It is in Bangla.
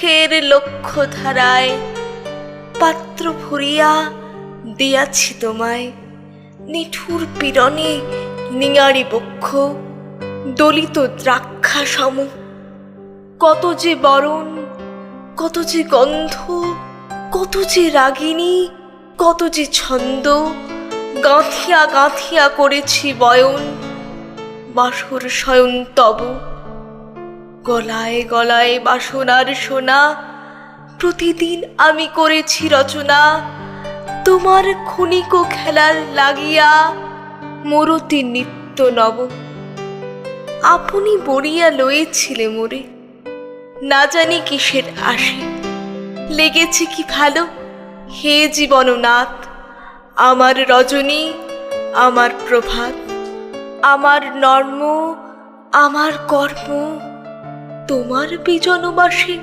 সুখের লক্ষ্য ধারায় পাত্র ভরিয়া দিয়াছি তোমায়। নিঠুর পীড়নে নিঙারি বক্ষ দলিত দ্রাক্ষা সম। কত যে বরণ, কত যে গন্ধ, কত যে রাগিনী, কত যে ছন্দ গাঁথিয়া গাঁথিয়া করেছি বয়ন। বাসর শয়ন তব গলায় গলায় বাসনার সোনা। প্রতিদিন আমি করেছি রচনা তোমার ক্ষণিক খেলার লাগিয়া। মরতি নিত্য নব আপনি বরিয়া লয়েছিলে মোরে। না জানি কিসের আসে লেগেছে কি ভালো। হে জীবননাথ, আমার রজনী, আমার প্রভাত, আমার নর্ম, আমার কর্ম তোমার বিজনবাসে